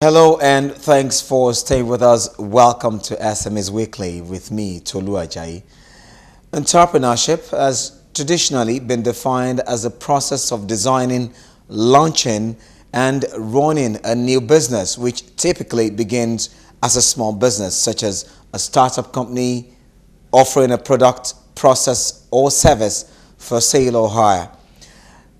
Hello and thanks for staying with us. Welcome to SMEs Weekly with me, Tolu Ajayi. Entrepreneurship has traditionally been defined as a process of designing, launching, and running a new business, which typically begins as a small business, such as a startup company offering a product, process, or service for sale or hire.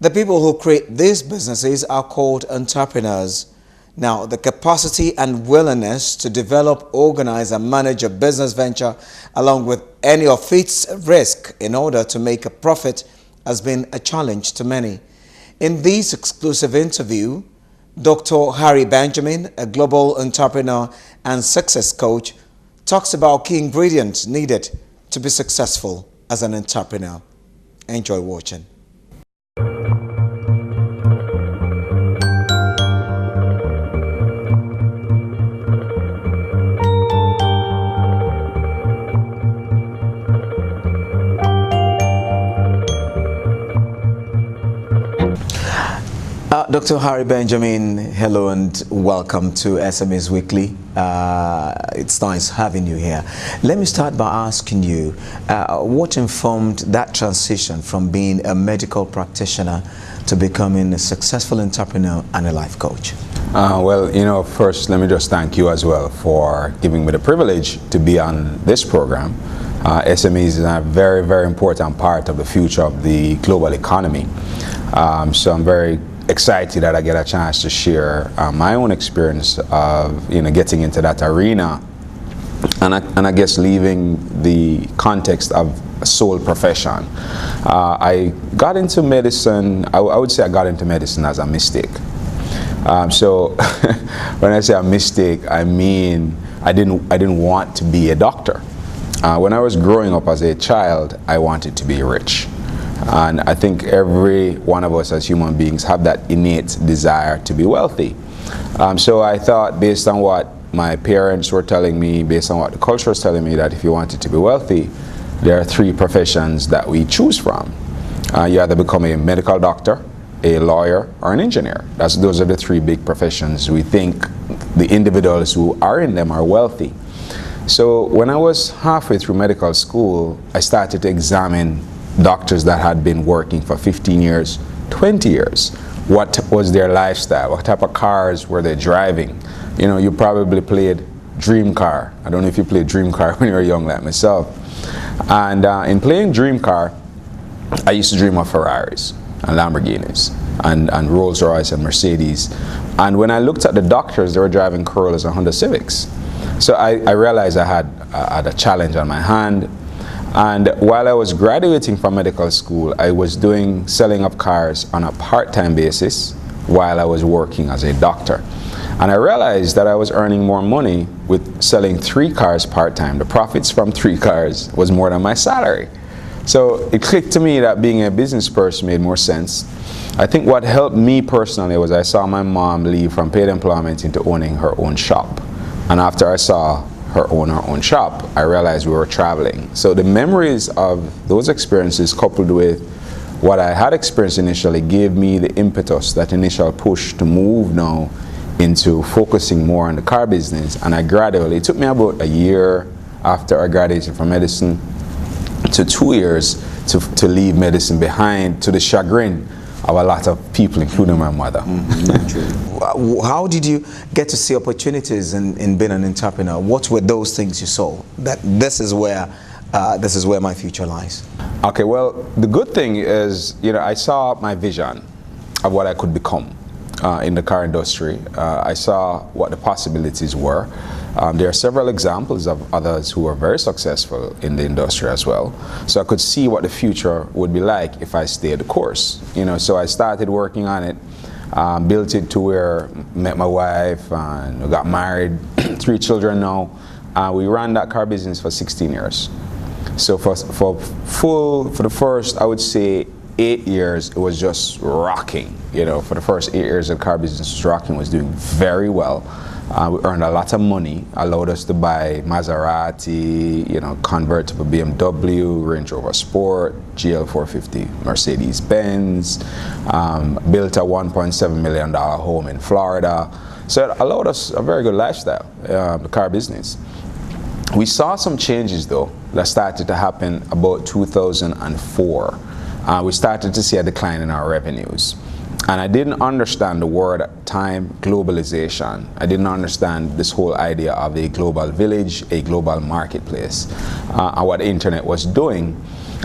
The people who create these businesses are called entrepreneurs. Now, the capacity and willingness to develop, organize, and manage a business venture along with any of its risk in order to make a profit has been a challenge to many. In this exclusive interview, Dr. Harry Benjamin, a global entrepreneur and success coach, talks about key ingredients needed to be successful as an entrepreneur. Enjoy watching. Dr. Harry Benjamin, hello and welcome to SMEs Weekly. It's nice having you here. Let me start by asking you, what informed that transition from being a medical practitioner to becoming a successful entrepreneur and a life coach? First, let me just thank you as well for giving me the privilege to be on this program. SMEs is a very, very important part of the future of the global economy. So I'm very excited that I get a chance to share my own experience of getting into that arena, and I guess leaving the context of a sole profession. I got into medicine. I would say I got into medicine as a mistake. So when I say a mistake, I mean I didn't want to be a doctor. When I was growing up as a child, I wanted to be rich. And I think every one of us as human beings have that innate desire to be wealthy. So I thought, based on what my parents were telling me, based on what the culture was telling me, that if you wanted to be wealthy, there are three professions that we choose from. You either become a medical doctor, a lawyer, or an engineer. Those are the three big professions. We think the individuals who are in them are wealthy. So when I was halfway through medical school, I started to examine doctors that had been working for 15 years, 20 years. What was their lifestyle? What type of cars were they driving? You probably played Dream Car. I don't know if you played Dream Car when you were young like myself. And in playing Dream Car, I used to dream of Ferraris and Lamborghinis and Rolls Royce and Mercedes. And when I looked at the doctors, they were driving Corollas and Honda Civics. So I realized I had a challenge on my hand. And while I was graduating from medical school, I was selling of cars on a part-time basis while I was working as a doctor. And I realized that I was earning more money with selling 3 cars part-time. The profits from 3 cars was more than my salary. So it clicked to me that being a business person made more sense. I think what helped me personally was I saw my mom leave from paid employment into owning her own shop. And after I saw her own shop, I realized we were traveling. So the memories of those experiences coupled with what I had experienced initially gave me the impetus, that initial push to move now into focusing more on the car business. And it took me about a year after I graduated from medicine to 2 years to leave medicine behind, to the chagrin of a lot of people, including my mother. How did you get to see opportunities in being an entrepreneur? What were those things you saw that this is where my future lies? Okay, well, the good thing is, I saw my vision of what I could become in the car industry. I saw what the possibilities were. There are several examples of others who were very successful in the industry as well. So I could see what the future would be like if I stayed the course. So I started working on it, built it to where I met my wife and we got married, 3 children now. We ran that car business for 16 years. So for the first, I would say, 8 years, it was just rocking. For the first 8 years, the car business was rocking, was doing very well. We earned a lot of money, allowed us to buy Maserati, convertible BMW, Range Rover Sport, GL450 Mercedes Benz, built a $1.7 million home in Florida. So it allowed us a very good lifestyle, the car business. We saw some changes though that started to happen about 2004. We started to see a decline in our revenues. And I didn't understand the word at the time, globalization. I didn't understand this whole idea of a global village, a global marketplace, and what the internet was doing.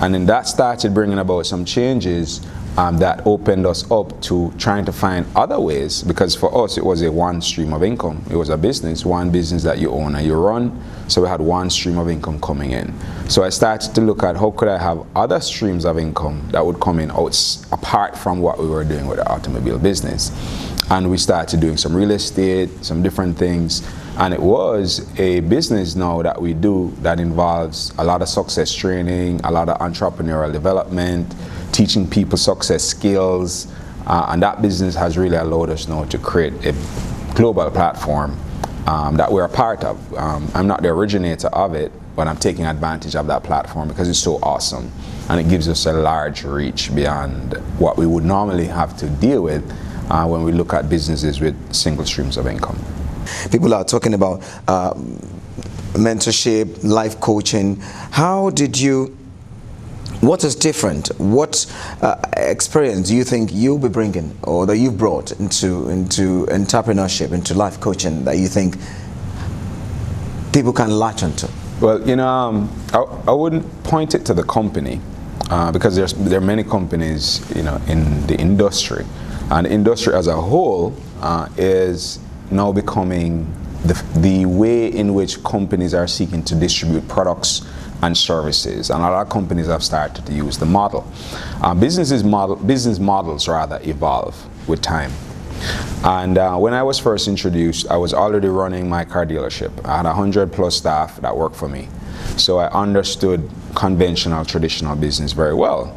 And then that started bringing about some changes that opened us up to trying to find other ways, because for us it was a one stream of income. It was a business, one business that you own and you run, so we had one stream of income coming in. So I started to look at how could I have other streams of income that would come in apart from what we were doing with the automobile business. And we started doing some real estate, some different things, and it was a business now that we do that involves a lot of success training, a lot of entrepreneurial development, teaching people success skills, and that business has really allowed us now to create a global platform that we're a part of. I'm not the originator of it, but I'm taking advantage of that platform because it's so awesome, and it gives us a large reach beyond what we would normally have to deal with when we look at businesses with single streams of income. People are talking about mentorship, life coaching. How did you, what is different? What experience do you think you'll be bringing, or that you've brought into entrepreneurship, into life coaching, that you think people can latch onto? Well, you know, I wouldn't point it to the company because there are many companies, you know, in the industry, and the industry as a whole is now becoming the way in which companies are seeking to distribute products and services, and a lot of companies have started to use the model. Business models rather evolve with time. And when I was first introduced, I was already running my car dealership. I had 100+ staff that worked for me, so I understood conventional, traditional business very well.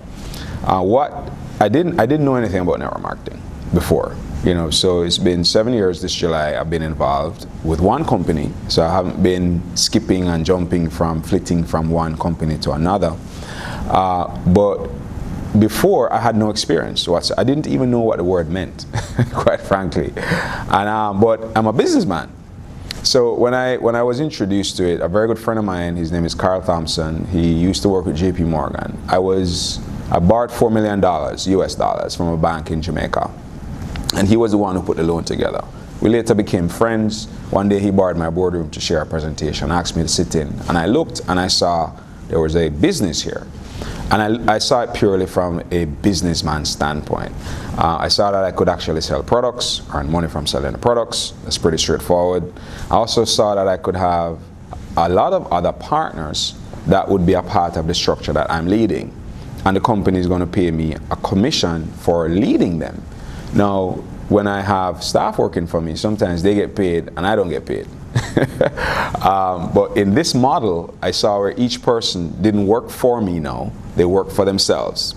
What I didn't know anything about network marketing before. You know, so it's been 7 years this July I've been involved with one company, so I haven't been skipping and jumping flitting from one company to another. But before, I had no experience. I didn't even know what the word meant, quite frankly. And but I'm a businessman. So when I was introduced to it, a very good friend of mine, his name is Carl Thompson. He used to work with JP Morgan. I borrowed $4 million US dollars from a bank in Jamaica. And he was the one who put the loan together. We later became friends. One day he borrowed my boardroom to share a presentation, asked me to sit in. And I looked and I saw there was a business here. And I saw it purely from a businessman standpoint. I saw that I could actually sell products, earn money from selling the products. That's pretty straightforward. I also saw that I could have a lot of other partners that would be a part of the structure that I'm leading. And the company is going to pay me a commission for leading them. Now, when I have staff working for me, sometimes they get paid and I don't get paid. But in this model, I saw where each person didn't work for me now, they work for themselves.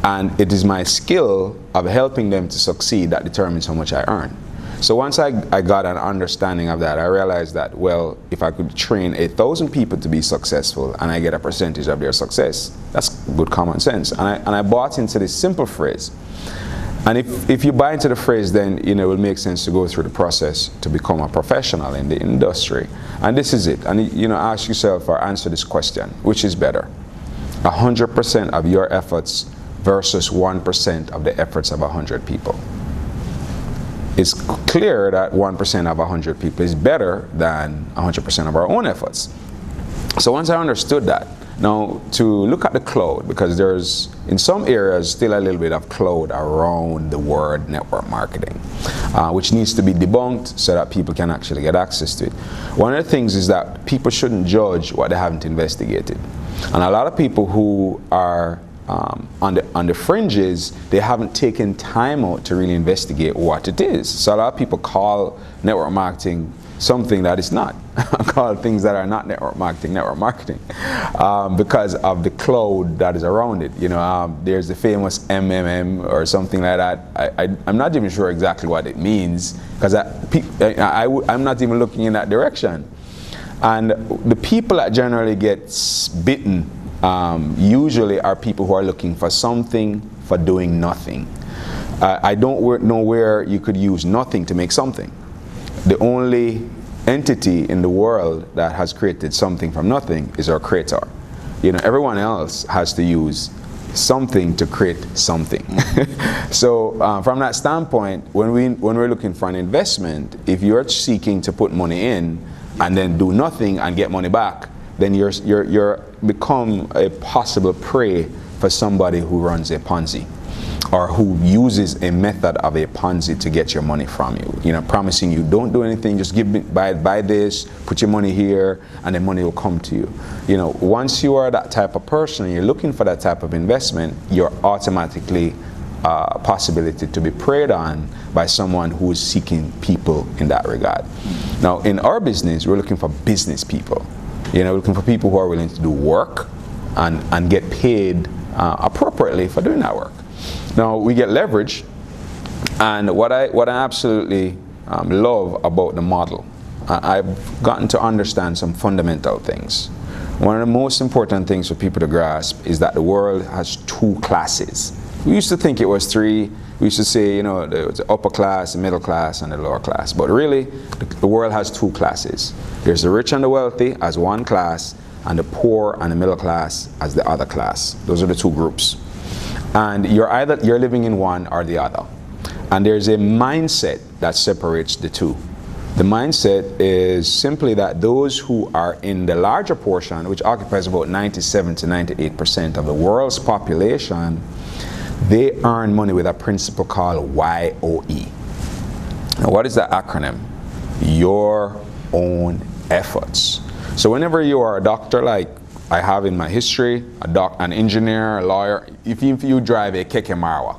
And it is my skill of helping them to succeed that determines how much I earn. So once I got an understanding of that, I realized that, well, if I could train 1,000 people to be successful and I get a percentage of their success, that's good common sense. And I bought into this simple phrase. And if you buy into the phrase, then it will make sense to go through the process to become a professional in the industry. And this is it. And ask yourself or answer this question: which is better, 100% of your efforts versus 1% of the efforts of 100 people? It's clear that 1% of 100 people is better than 100% of our own efforts. So once I understood that, now to look at the cloud, because there's in some areas still a little bit of cloud around the word network marketing, which needs to be debunked so that people can actually get access to it. One of the things is that people shouldn't judge what they haven't investigated. And a lot of people who are on the fringes, they haven't taken time out to really investigate what it is. So a lot of people call network marketing something that is not. Call things that are not network marketing because of the cloud that is around it. There's the famous MMM or something like that. I'm not even sure exactly what it means, because I'm not even looking in that direction. And the people that generally get bitten usually are people who are looking for something for doing nothing. I don't know where you could use nothing to make something. the only entity in the world that has created something from nothing is our creator. Everyone else has to use something to create something. So from that standpoint, when we're looking for an investment, if you're seeking to put money in and then do nothing and get money back, then you're become a possible prey for somebody who runs a Ponzi, or who uses a method of a Ponzi to get your money from you. Promising you, don't do anything, just buy this, put your money here, and the money will come to you. Once you are that type of person and you're looking for that type of investment, you're automatically a possibility to be preyed on by someone who is seeking people in that regard. Now, in our business, we're looking for business people. We're looking for people who are willing to do work and get paid appropriately for doing that work. Now, we get leverage, and what I absolutely love about the model, I've gotten to understand some fundamental things. One of the most important things for people to grasp is that the world has two classes. We used to think it was three. We used to say, there was the upper class, the middle class, and the lower class. But really, the world has two classes. There's the rich and the wealthy as one class, and the poor and the middle class as the other class. Those are the two groups. And you're living in one or the other. And there's a mindset that separates the two. The mindset is simply that those who are in the larger portion, which occupies about 97 to 98% of the world's population, they earn money with a principle called YOE. Now, what is that acronym? Your own efforts. So whenever you are a doctor, like I have in my history, an engineer, a lawyer, if you drive a Keke Marwa,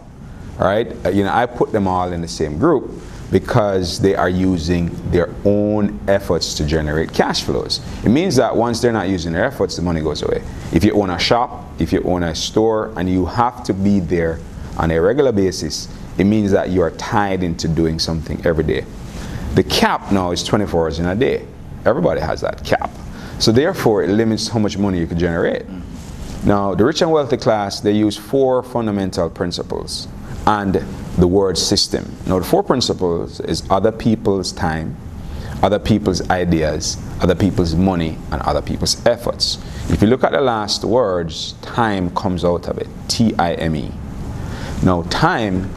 right? I put them all in the same group because they are using their own efforts to generate cash flows. It means that once they're not using their efforts, the money goes away. If you own a shop, if you own a store, and you have to be there on a regular basis, it means that you are tied into doing something every day. The cap now is 24 hours in a day. Everybody has that cap. So therefore, it limits how much money you can generate. Now, the rich and wealthy class, they use 4 fundamental principles and the word system. Now, the 4 principles is other people's time, other people's ideas, other people's money, and other people's efforts. If you look at the last words, time comes out of it, T-I-M-E. Now,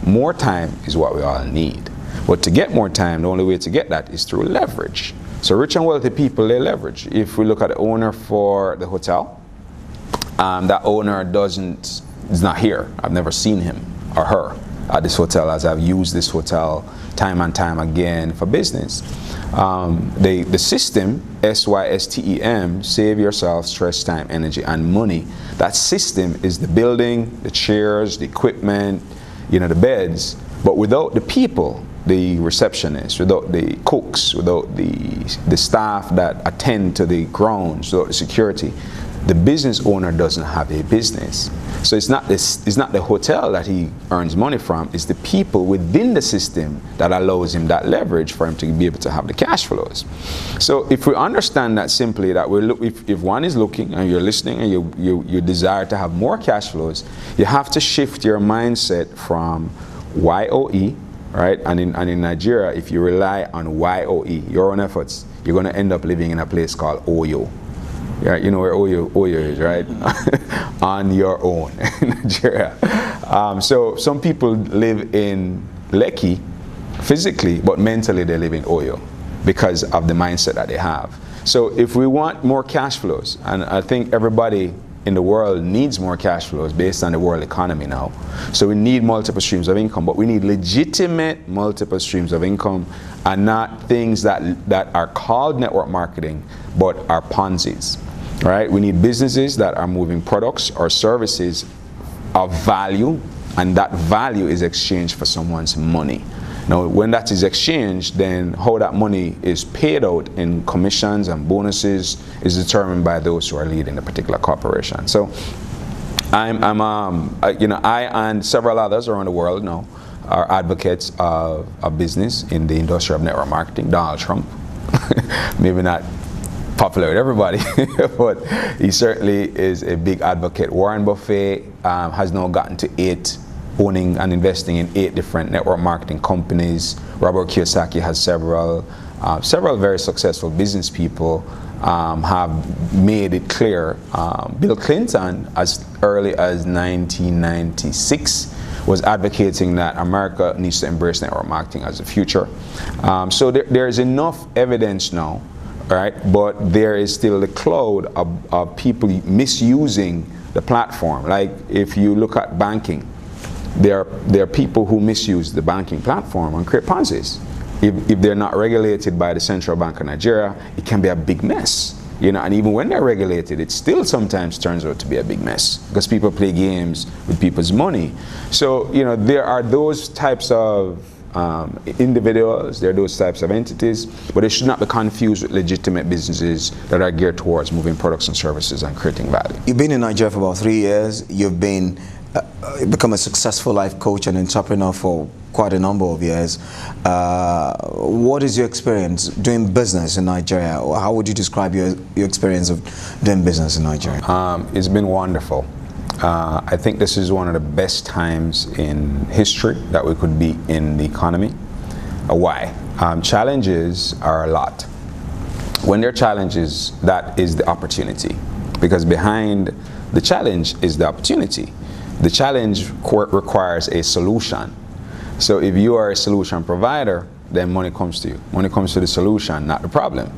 more time is what we all need. But to get more time, the only way to get that is through leverage. So rich and wealthy people, they leverage. If we look at the owner for the hotel, that owner is not here. I've never seen him or her at this hotel, as I've used this hotel time and time again for business. The system, SYSTEM, save yourself stress, time, energy, and money. That system is the building, the chairs, the equipment, the beds. But without the people, the receptionists, without the cooks, without the staff that attend to the grounds, without the security, the business owner doesn't have a business. So it's not the hotel that he earns money from, it's the people within the system that allows him that leverage for him to be able to have the cash flows. So if we understand that simply, that if one is looking and you're listening and you desire to have more cash flows, you have to shift your mindset from YOE, right? And in Nigeria, if you rely on YOE, your own efforts, you're going to end up living in a place called Oyo. Yeah, you know where Oyo is, right? On your own in Nigeria. So some people live in Lekki physically, but mentally they live in Oyo because of the mindset that they have. So if we want more cash flows, and I think everybody in the world needs more cash flows based on the world economy now. So we need multiple streams of income, but we need legitimate multiple streams of income and not things that are called network marketing, but are Ponzi's, right? We need businesses that are moving products or services of value, and that value is exchanged for someone's money. Now, when that is exchanged, then how that money is paid out in commissions and bonuses is determined by those who are leading a particular corporation. So, I and several others around the world now are advocates of business in the industry of network marketing. Donald Trump, maybe not popular with everybody, but he certainly is a big advocate. Warren Buffett has now gotten to owning and investing in 8 different network marketing companies. Robert Kiyosaki has several. several very successful business people have made it clear. Bill Clinton, as early as 1996, was advocating that America needs to embrace network marketing as the future. So there is enough evidence now, right? But there is still the cloud of people misusing the platform. Like if you look at banking, there are people who misuse the banking platform and create Ponzi's. If they're not regulated by the Central Bank of Nigeria, it can be a big mess. And even when they're regulated, it still sometimes turns out to be a big mess because people play games with people's money. So, there are those types of individuals, there are those types of entities, but they should not be confused with legitimate businesses that are geared towards moving products and services and creating value. You've been in Nigeria for about 3 years. You've been become a successful life coach and entrepreneur for quite a number of years. What is your experience doing business in Nigeria? How would you describe your experience of doing business in Nigeria? It's been wonderful. I think this is one of the best times in history that we could be in the economy. Why? Challenges are a lot. When there are challenges, that is the opportunity, because behind the challenge is the opportunity. The challenge requires a solution. So if you are a solution provider, then money comes to you. Money comes to the solution, not the problem.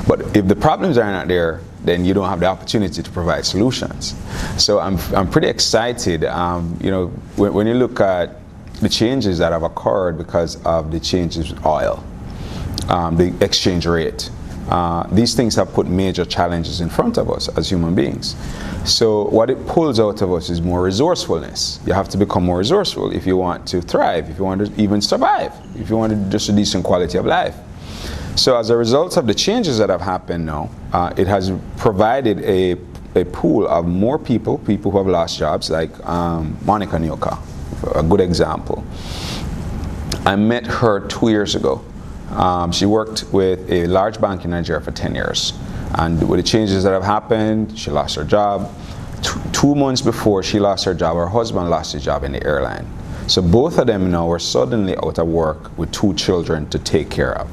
But if the problems are not there, then you don't have the opportunity to provide solutions. So I'm pretty excited. When you look at the changes that have occurred because of the changes with oil, the exchange rate, these things have put major challenges in front of us as human beings. So what it pulls out of us is more resourcefulness. You have to become more resourceful if you want to thrive, if you want to even survive, if you want just a decent quality of life. So as a result of the changes that have happened now, it has provided a pool of more people who have lost jobs, like Monica Nyoka, a good example. I met her 2 years ago. She worked with a large bank in Nigeria for 10 years. And with the changes that have happened, she lost her job. 2 months before she lost her job, her husband lost his job in the airline. So both of them now were suddenly out of work with 2 children to take care of.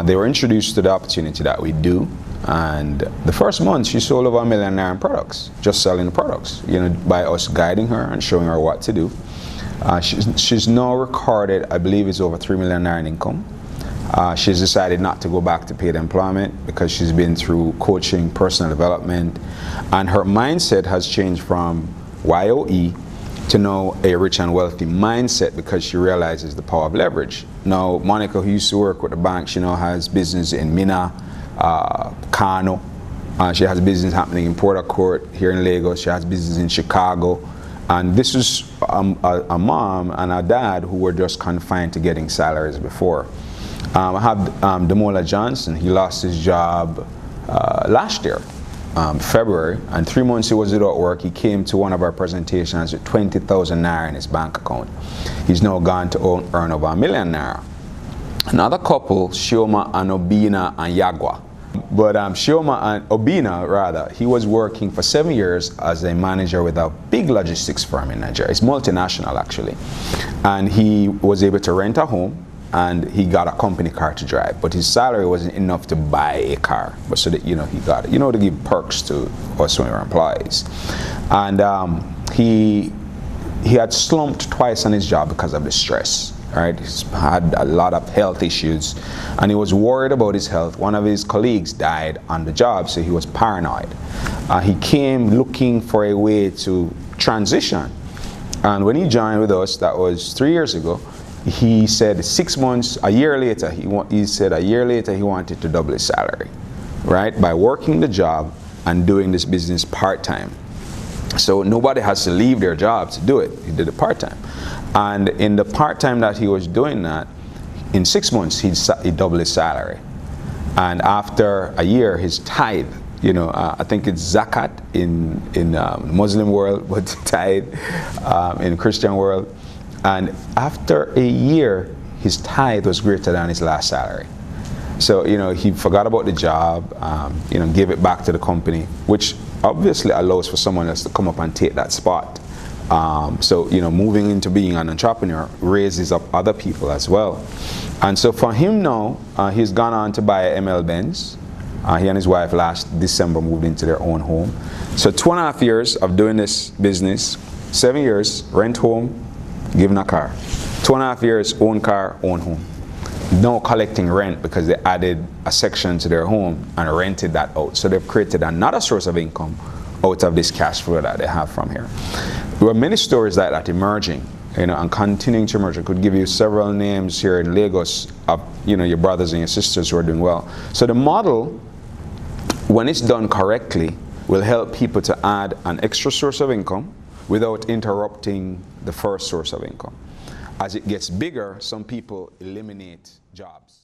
They were introduced to the opportunity that we do. And the first month, she sold over $1 million in products, just selling the products, by us guiding her and showing her what to do. She's now recorded, I believe it's over $3 million in income. She's decided not to go back to paid employment because she's been through coaching, personal development, and her mindset has changed from YOE to now a rich and wealthy mindset because she realizes the power of leverage. Now, Monica, who used to work with the bank, she now has business in Minna, Kano. She has business happening in Port Harcourt here in Lagos. She has business in Chicago. And this is a mom and a dad who were just confined to getting salaries before. I have Damola Johnson. He lost his job last year, February, and 3 months he was without work. He came to one of our presentations with 20,000 naira in his bank account. He's now gone to earn over $1 million naira. Another couple, Shioma and Obina and Yagwa. But Shioma and Obina, rather, he was working for 7 years as a manager with a big logistics firm in Nigeria. It's multinational, actually. And he was able to rent a home, and he got a company car to drive, but his salary wasn't enough to buy a car. But so that he got it, to give perks to us when we were employees. And he had slumped twice on his job because of the stress. Right, he's had a lot of health issues, and he was worried about his health. One of his colleagues died on the job, so he was paranoid. He came looking for a way to transition, and when he joined with us, that was 3 years ago. He said a year later he wanted to double his salary, right, by working the job and doing this business part-time. So nobody has to leave their job to do it. He did it part-time. And in the part-time that he was doing that, in 6 months, he doubled his salary. And after a year, his tithe, I think it's zakat in Muslim world, but tithe in Christian world. And after a year, his tithe was greater than his last salary. So, he forgot about the job, gave it back to the company, which obviously allows for someone else to come up and take that spot. So, you know, moving into being an entrepreneur raises up other people as well. And so for him now, he's gone on to buy a ML Benz. He and his wife last December moved into their own home. So 2.5 years of doing this business, 7 years, rent home, given a car. 2.5 years, own car, own home. No collecting rent because they added a section to their home and rented that out. So they've created another source of income out of this cash flow that they have from here. There are many stories like that emerging, you know, and continuing to emerge. I could give you several names here in Lagos of, you know, your brothers and your sisters who are doing well. So the model, when it's done correctly, will help people to add an extra source of income without interrupting the first source of income. As it gets bigger, some people eliminate jobs.